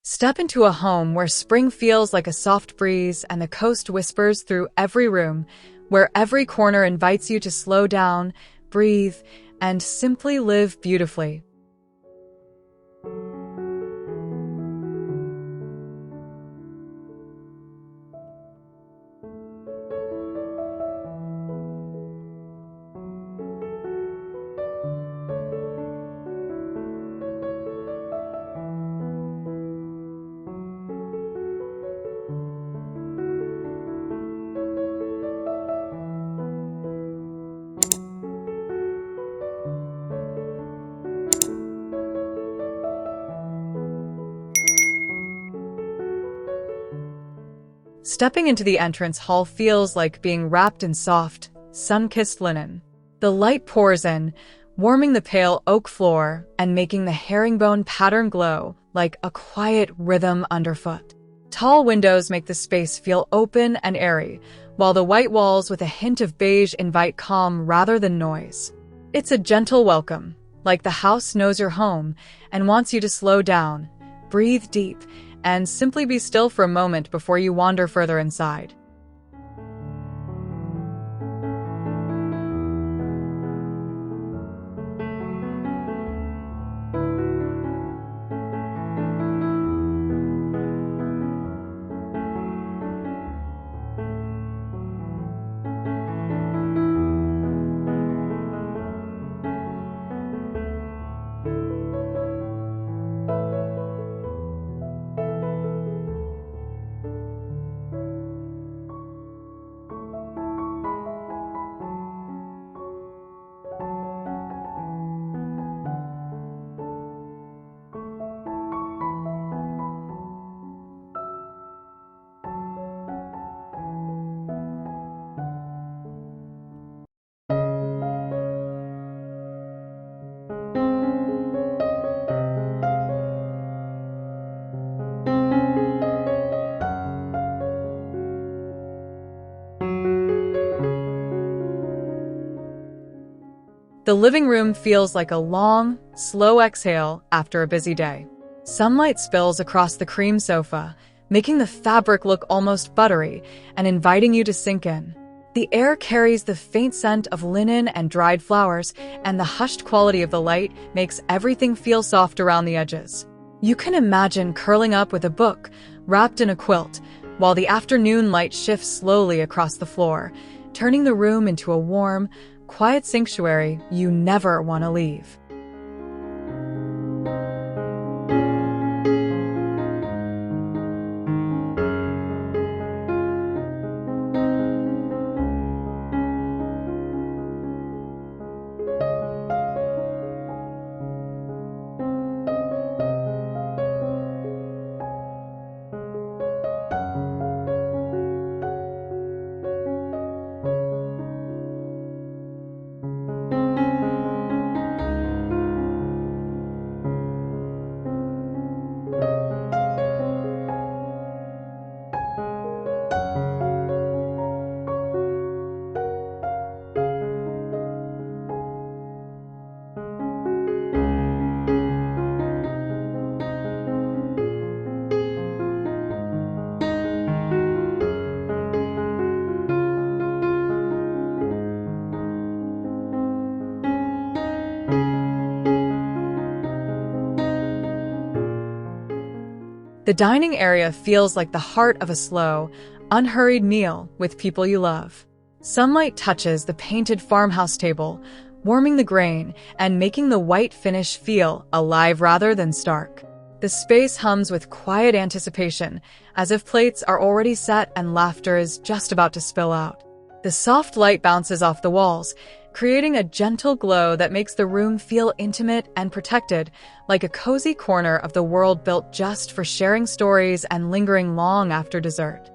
Step into a home where spring feels like a soft breeze and the coast whispers through every room, where every corner invites you to slow down, breathe, and simply live beautifully. Stepping into the entrance hall feels like being wrapped in soft, sun-kissed linen. The light pours in, warming the pale oak floor and making the herringbone pattern glow like a quiet rhythm underfoot. Tall windows make the space feel open and airy, while the white walls with a hint of beige invite calm rather than noise. It's a gentle welcome, like the house knows you're home and wants you to slow down, breathe deep, and simply be still for a moment before you wander further inside. The living room feels like a long, slow exhale after a busy day. Sunlight spills across the cream sofa, making the fabric look almost buttery and inviting you to sink in. The air carries the faint scent of linen and dried flowers, and the hushed quality of the light makes everything feel soft around the edges. You can imagine curling up with a book, wrapped in a quilt, while the afternoon light shifts slowly across the floor, turning the room into a warm, quiet sanctuary you never want to leave. The dining area feels like the heart of a slow, unhurried meal with people you love. Sunlight touches the painted farmhouse table, warming the grain and making the white finish feel alive rather than stark. The space hums with quiet anticipation, as if plates are already set and laughter is just about to spill out. The soft light bounces off the walls, creating a gentle glow that makes the room feel intimate and protected, like a cozy corner of the world built just for sharing stories and lingering long after dessert.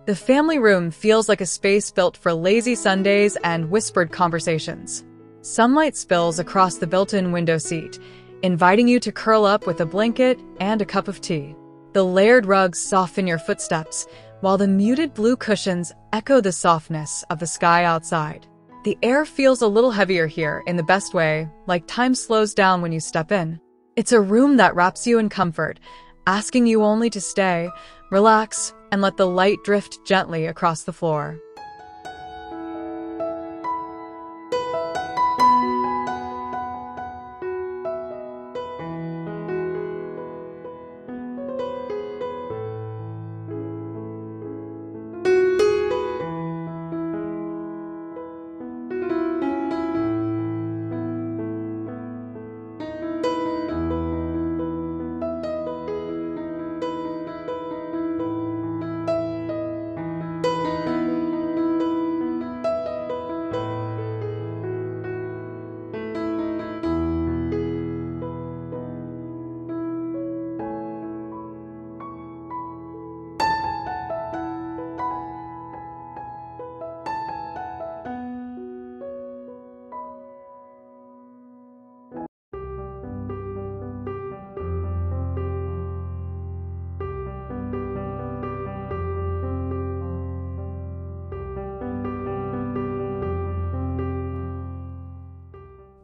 The family room feels like a space built for lazy Sundays and whispered conversations. Sunlight spills across the built-in window seat, inviting you to curl up with a blanket and a cup of tea. The layered rugs soften your footsteps, while the muted blue cushions echo the softness of the sky outside. The air feels a little heavier here in the best way, like time slows down when you step in. It's a room that wraps you in comfort, asking you only to stay, relax, and let the light drift gently across the floor.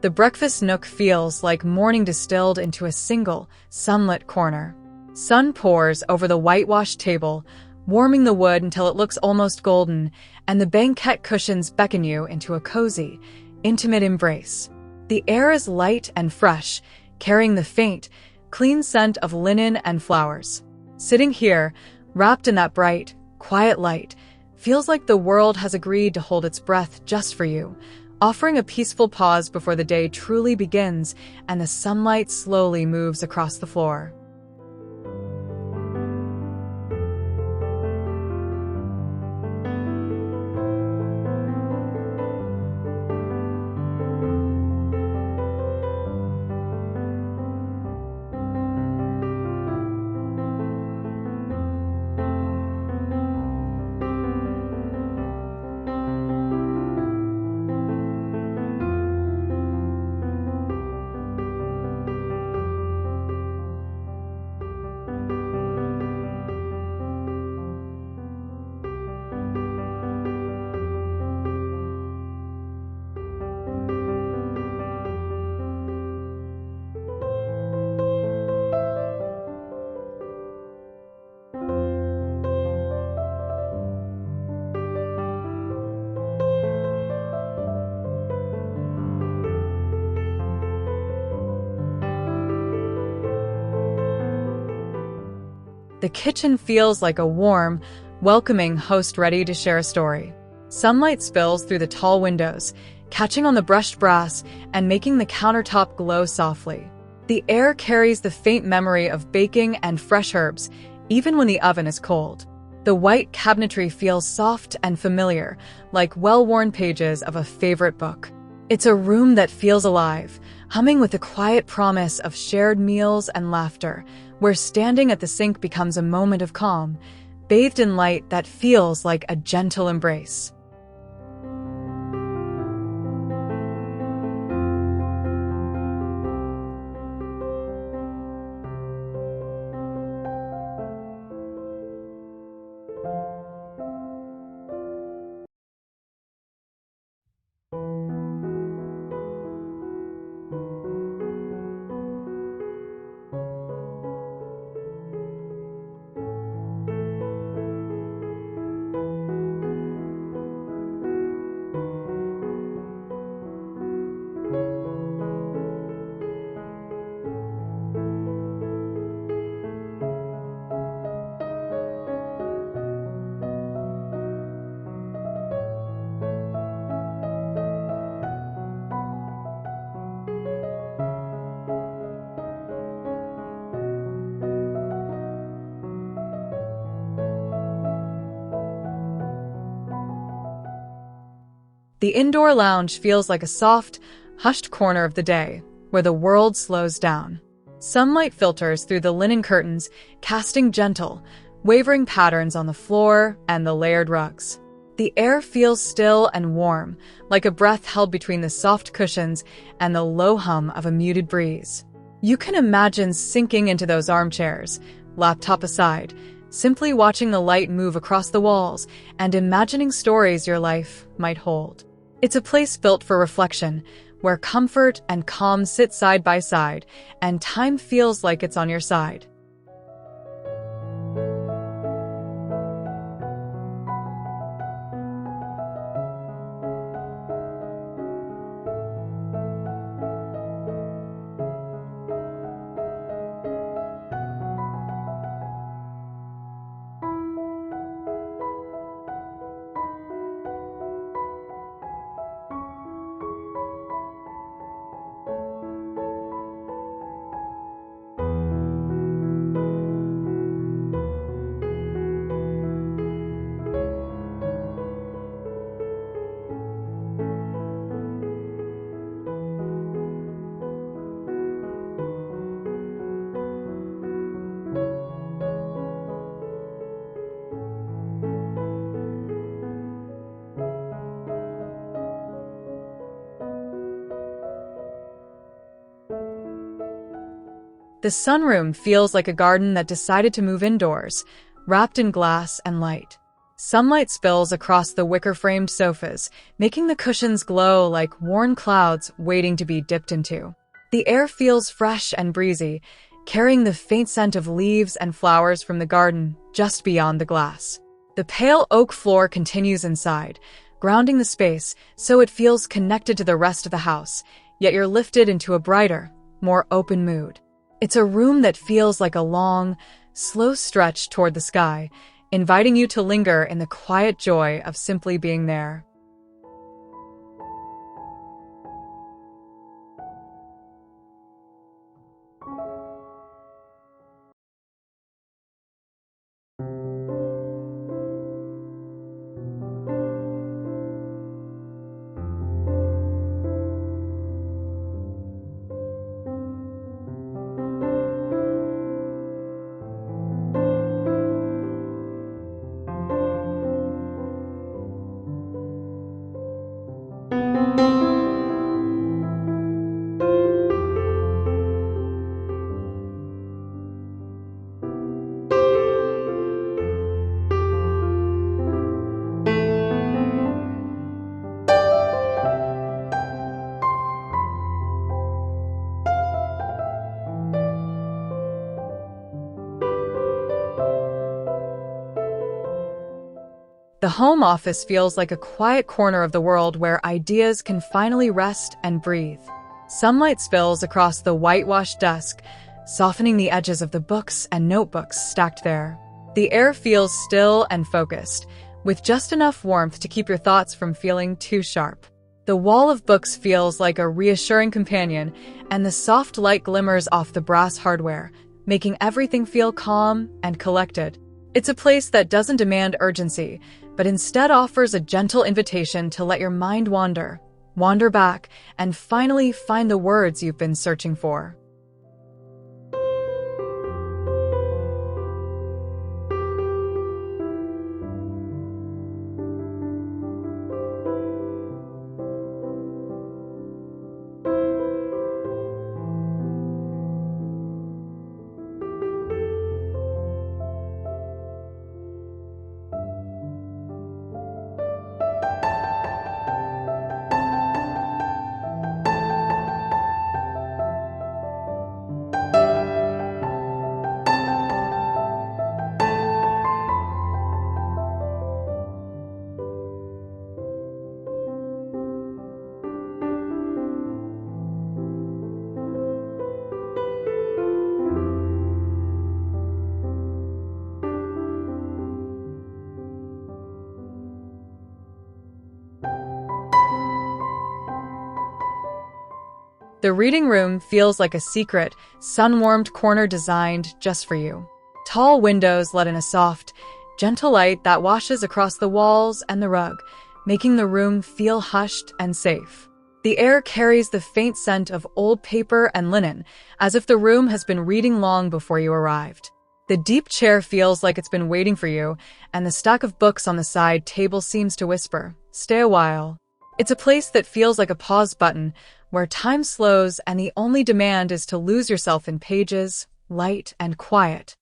The breakfast nook feels like morning distilled into a single, sunlit corner. Sun pours over the whitewashed table, warming the wood until it looks almost golden, and the banquette cushions beckon you into a cozy, intimate embrace. The air is light and fresh, carrying the faint, clean scent of linen and flowers. Sitting here, wrapped in that bright, quiet light, feels like the world has agreed to hold its breath just for you, offering a peaceful pause before the day truly begins and the sunlight slowly moves across the floor. The kitchen feels like a warm, welcoming host ready to share a story. Sunlight spills through the tall windows, catching on the brushed brass and making the countertop glow softly. The air carries the faint memory of baking and fresh herbs, even when the oven is cold. The white cabinetry feels soft and familiar, like well-worn pages of a favorite book. It's a room that feels alive, humming with the quiet promise of shared meals and laughter, where standing at the sink becomes a moment of calm, bathed in light that feels like a gentle embrace. The indoor lounge feels like a soft, hushed corner of the day, where the world slows down. Sunlight filters through the linen curtains, casting gentle, wavering patterns on the floor and the layered rugs. The air feels still and warm, like a breath held between the soft cushions and the low hum of a muted breeze. You can imagine sinking into those armchairs, laptop aside, simply watching the light move across the walls and imagining stories your life might hold. It's a place built for reflection, where comfort and calm sit side by side, and time feels like it's on your side. The sunroom feels like a garden that decided to move indoors, wrapped in glass and light. Sunlight spills across the wicker-framed sofas, making the cushions glow like worn clouds waiting to be dipped into. The air feels fresh and breezy, carrying the faint scent of leaves and flowers from the garden just beyond the glass. The pale oak floor continues inside, grounding the space so it feels connected to the rest of the house, yet you're lifted into a brighter, more open mood. It's a room that feels like a long, slow stretch toward the sky, inviting you to linger in the quiet joy of simply being there. The home office feels like a quiet corner of the world where ideas can finally rest and breathe. Sunlight spills across the whitewashed desk, softening the edges of the books and notebooks stacked there. The air feels still and focused, with just enough warmth to keep your thoughts from feeling too sharp. The wall of books feels like a reassuring companion, and the soft light glimmers off the brass hardware, making everything feel calm and collected. It's a place that doesn't demand urgency, but instead offers a gentle invitation to let your mind wander back, and finally find the words you've been searching for. The reading room feels like a secret, sun-warmed corner designed just for you. Tall windows let in a soft, gentle light that washes across the walls and the rug, making the room feel hushed and safe. The air carries the faint scent of old paper and linen, as if the room has been reading long before you arrived. The deep chair feels like it's been waiting for you, and the stack of books on the side table seems to whisper, "Stay a while." It's a place that feels like a pause button, where time slows and the only demand is to lose yourself in pages, light, and quiet.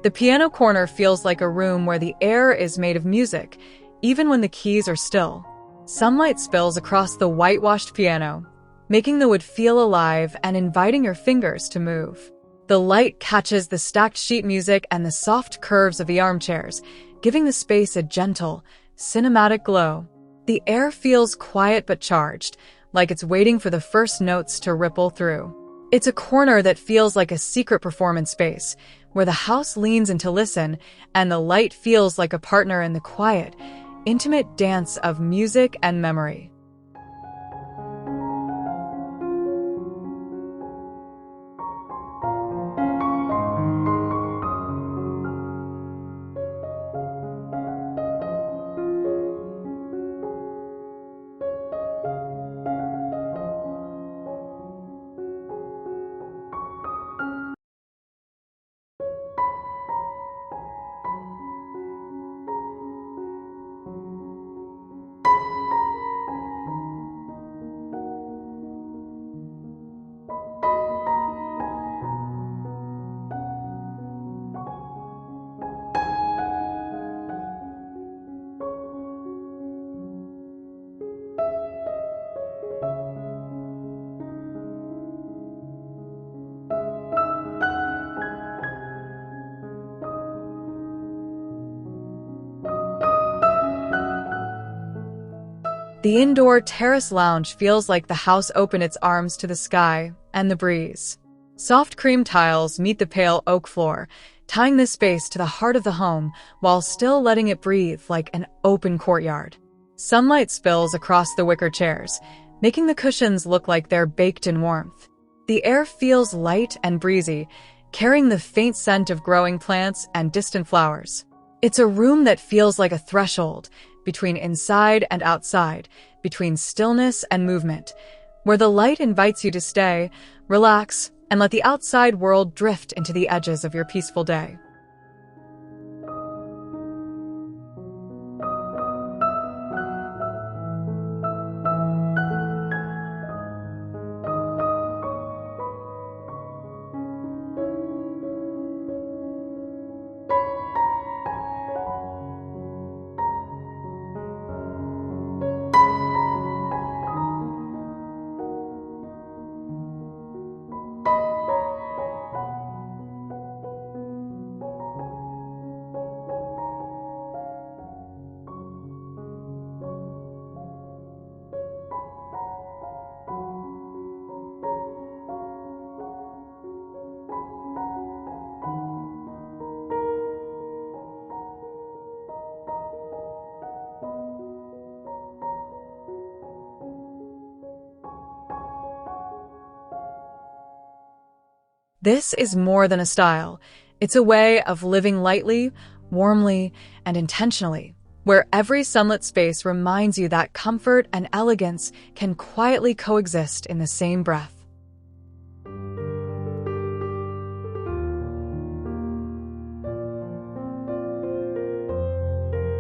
The piano corner feels like a room where the air is made of music, even when the keys are still. Sunlight spills across the whitewashed piano, making the wood feel alive and inviting your fingers to move. The light catches the stacked sheet music and the soft curves of the armchairs, giving the space a gentle, cinematic glow. The air feels quiet but charged, like it's waiting for the first notes to ripple through. It's a corner that feels like a secret performance space, where the house leans in to listen, and the light feels like a partner in the quiet, intimate dance of music and memory. The indoor terrace lounge feels like the house opened its arms to the sky and the breeze. Soft cream tiles meet the pale oak floor, tying this space to the heart of the home while still letting it breathe like an open courtyard. Sunlight spills across the wicker chairs, making the cushions look like they're baked in warmth. The air feels light and breezy, carrying the faint scent of growing plants and distant flowers. It's a room that feels like a threshold, between inside and outside, between stillness and movement, where the light invites you to stay, relax, and let the outside world drift into the edges of your peaceful day. This is more than a style. It's a way of living lightly, warmly, and intentionally, where every sunlit space reminds you that comfort and elegance can quietly coexist in the same breath.